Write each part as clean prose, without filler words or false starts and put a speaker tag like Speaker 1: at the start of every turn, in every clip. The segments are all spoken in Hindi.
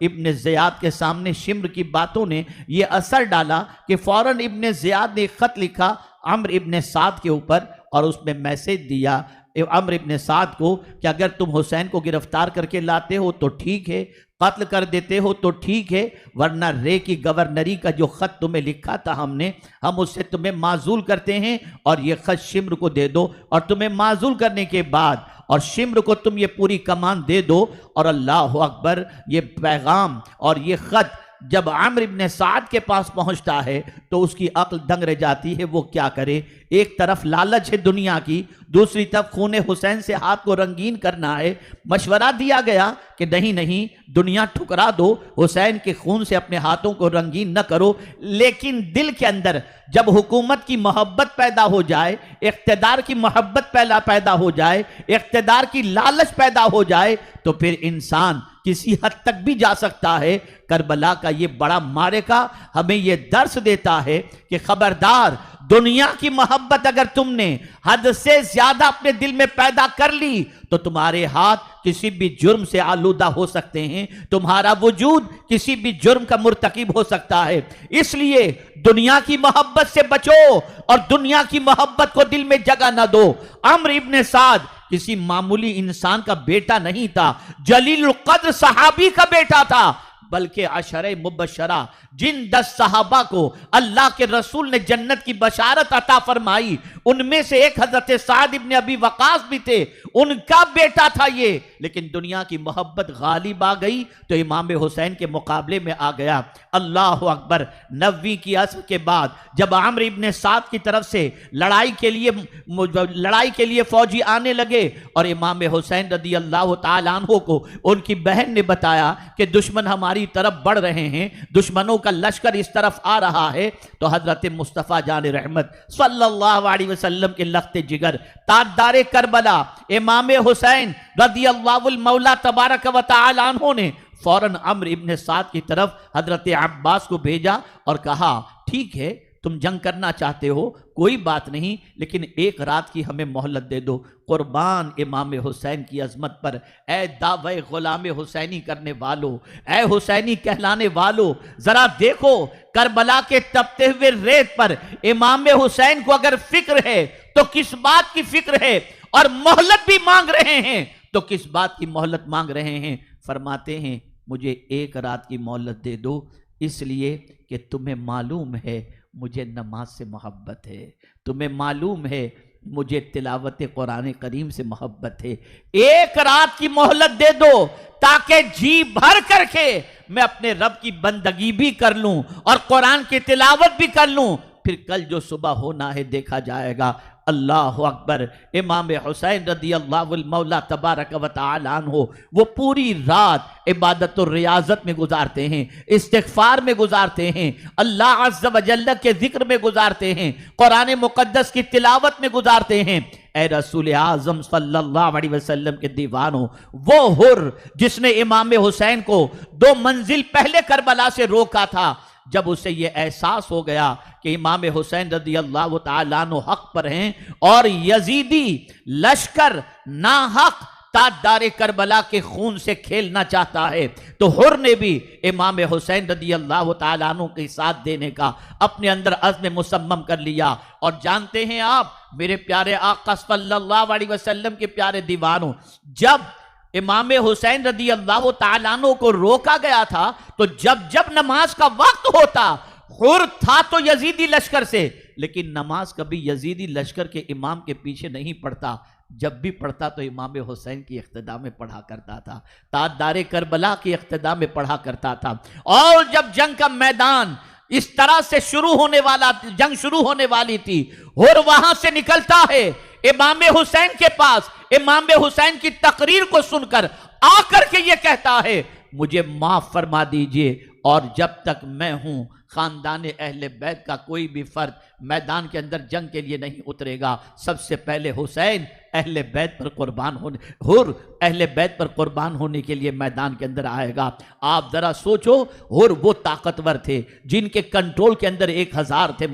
Speaker 1: इब्न ज़ियाद के सामने शिम्र की बातों ने ये असर डाला कि फौरन इब्न ज़ियाद ने खत लिखा अम्र इब्न साद के ऊपर और उसमें मैसेज दिया अम्र इब्न साद को कि अगर तुम हुसैन को गिरफ्तार करके लाते हो तो ठीक है, कत्ल कर देते हो तो ठीक है, वरना रे की गवर्नरी का जो ख़त तुम्हें लिखा था हम उससे तुम्हें माजूल करते हैं और ये ख़त शिम्र को दे दो और तुम्हें माजूल करने के बाद और शिम्र को तुम ये पूरी कमान दे दो। और अल्लाह अकबर, ये पैगाम और ये ख़त जब आमिर इब्न साद के पास पहुंचता है तो उसकी अक्ल दंग रह जाती है। वो क्या करे, एक तरफ लालच है दुनिया की, दूसरी तरफ खून हुसैन से हाथ को रंगीन करना है। मशवरा दिया गया कि नहीं नहीं, दुनिया ठुकरा दो, हुसैन के खून से अपने हाथों को रंगीन न करो। लेकिन दिल के अंदर जब हुकूमत की मोहब्बत पैदा हो जाए, इख्तिदार की मोहब्बत पैदा हो जाए, इख्तिदार की लालच पैदा हो जाए, तो फिर इंसान किसी हद तक भी जा सकता है। करबला का ये बड़ा मारेका हमें ये दर्स देता है कि खबरदार, दुनिया की मोहब्बत अगर तुमने हद से ज्यादा अपने दिल में पैदा कर ली तो तुम्हारे हाथ किसी भी जुर्म से आलूदा हो सकते हैं, तुम्हारा वजूद किसी भी जुर्म का मुर्तकिब हो सकता है। इसलिए दुनिया की मोहब्बत से बचो और दुनिया की मोहब्बत को दिल में जगह न दो। अम्र इब्न साद किसी मामूली इंसान का बेटा नहीं था, जलील कद्र सहाबी का बेटा था, बल्कि अशरे मुबशरा जिन 10 सहाबा को अल्लाह के रसूल ने जन्नत की बशारत अता फरमाई, उनमें से एक हजरत साद इब्न अबी वकास भी थे, उनका बेटा था ये। लेकिन दुनिया की मोहब्बत गालिब आ गई तो इमाम हुसैन के मुकाबले में आ गया। अल्लाह अकबर। 9वीं की असर के बाद जब आमिर इब्न साद की तरफ से लड़ाई के लिए फौजी आने लगे और इमाम हुसैन रदी अल्लाह तआला अन्हु को उनकी बहन ने बताया कि दुश्मन हमारी तरफ बढ़ रहे हैं, दुश्मनों का लश्कर इस तरफ आ रहा है, तो हजरत मुस्तफ़ा जान रहमत सल्लल्लाहु अलैहि वसल्लम के लख्ते जिगर ताजदारे करबला इमाम हुसैन रदी अल्लाहुल मौला तबारक व तआला अन्हु ने फौरन अम्र इब्न साद की तरफ हजरत अब्बास को भेजा और कहा, ठीक है तुम जंग करना चाहते हो, कोई बात नहीं, लेकिन एक रात की हमें मोहलत दे दो। कुर्बान इमाम हुसैन की अजमत पर, ए दावे गुलाम हुसैनी करने वालों, ए हुसैनी कहलाने वालों, जरा देखो करबला के तपते हुए रेत पर इमाम हुसैन को अगर फिक्र है तो किस बात की फिक्र है, और मोहलत भी मांग रहे हैं तो किस बात की मोहलत मांग रहे हैं। फरमाते हैं, मुझे एक रात की मोहलत दे दो, इसलिए कि तुम्हें मालूम है मुझे नमाज से मोहब्बत है, तुम्हें मालूम है मुझे तिलावत कुरान करीम से मोहब्बत है। एक रात की मोहलत दे दो ताकि जी भर करके मैं अपने रब की बंदगी भी कर लूं और कुरान की तिलावत भी कर लूं, फिर कल जो सुबह होना है देखा जाएगा। अल्लाह अकबर। इमाम हुसैन रदी अल्लाहुल मौला तबारक व तआला अन्हु वो पूरी रात इबादत और रियाजत में गुजारते हैं, इस्तिग़फ़ार में गुजारते हैं, अल्लाह अज़्ज़ व जल्ल के जिक्र में गुजारते हैं, कुरान मुक़द्दस की तिलावत में गुजारते हैं। ए रसूल आज़म सल्लल्लाहु अलैहि वसल्लम के दीवानों, वो हुर जिसने इमाम हुसैन को 2 मंजिल पहले करबला से रोका था, जब उसे ये एहसास हो गया कि इमाम हुसैन रदी अल्लाह तआला अन्हु हक पर हैं और यजीदी लश्कर नाहक ताजदारे करबला के खून से खेलना चाहता है, तो हुर ने भी इमाम हुसैन रदी अल्लाह तआला अन्हु के साथ देने का अपने अंदर अज़्म मुसम्मम कर लिया। और जानते हैं आप मेरे प्यारे आका सल्लल्लाहु अलैहि वसल्लम के प्यारे दीवानों, जब इमाम हुसैन रदी अल्लाह तआला अन्हु को रोका गया था तो जब जब नमाज का वक्त होता, हुर था तो यजीदी लश्कर से, लेकिन नमाज कभी यजीदी लश्कर के इमाम के पीछे नहीं पढ़ता, जब भी पढ़ता तो इमाम हुसैन की इख्तिदा में पढ़ा करता था, ताजदारे करबला की इख्तिदा में पढ़ा करता था। और जब जंग का मैदान इस तरह से जंग शुरू होने वाली थी, हुर वहां से निकलता है इमाम हुसैन के पास, इमाम हुसैन की तकरीर को सुनकर आकर के ये कहता है, मुझे माफ फरमा दीजिए और जब तक मैं हूं खानदान अहले बैत का कोई भी फर्द मैदान के अंदर जंग के लिए नहीं उतरेगा। सबसे पहले हुसैन अहले बैत पर कुर्बान होने हुर अहले बैत पर कुर्बान होने के लिए मैदान के अंदर आएगा। आप जरा सोचो, हुर वो ताकतवर थे जिनके कंट्रोल के अंदर 1000 थे,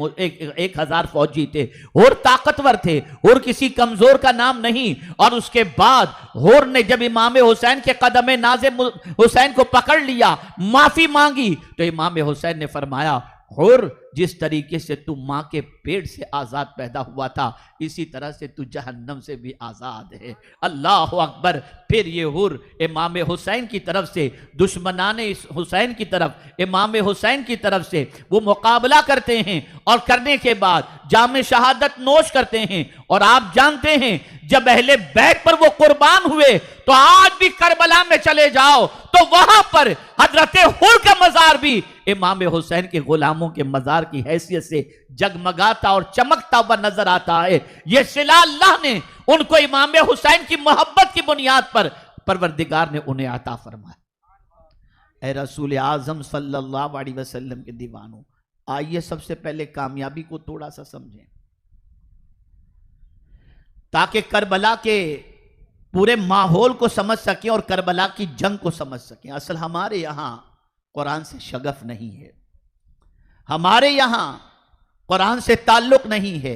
Speaker 1: 1000 फौजी थे। हुर ताकतवर थे, हुर किसी कमजोर का नाम नहीं। और उसके बाद हुर ने जब इमाम हुसैन के कदम नाज़े हुसैन को पकड़ लिया, माफी मांगी, तो इमाम हुसैन ने फरमाया, हुर जिस तरीके से तू मां के पेट से आजाद पैदा हुआ था, इसी तरह से तू जहन्नम से भी आजाद है। अल्लाह अकबर। फिर ये हुर इमाम हुसैन की तरफ से, दुश्मनाने हुसैन की तरफ, इमाम हुसैन की तरफ से वो मुकाबला करते हैं और करने के बाद जाम शहादत नोश करते हैं। और आप जानते हैं जब अहले बैत पर वो कुर्बान हुए, तो आज भी करबला में चले जाओ तो वहां पर हजरत हुर का मजार भी इमाम हुसैन के गुलामों के मजार की हैसियत से जगमगाता और चमकता हुआ नजर आता है। यह सिला अल्लाह ने उनको इमाम हुसैन की मोहब्बत की बुनियाद पर परवरदिगार ने उन्हें अता फरमाया। ए रसूल आजम सल्लल्लाहु अलैहि वसल्लम के दीवानों, आइए सबसे पहले कामयाबी को थोड़ा सा समझें, ताकि करबला के पूरे माहौल को समझ सकें और करबला की जंग को समझ सकें। असल हमारे यहां कुरान से शगफ नहीं है, हमारे यहां कुरान से ताल्लुक नहीं है।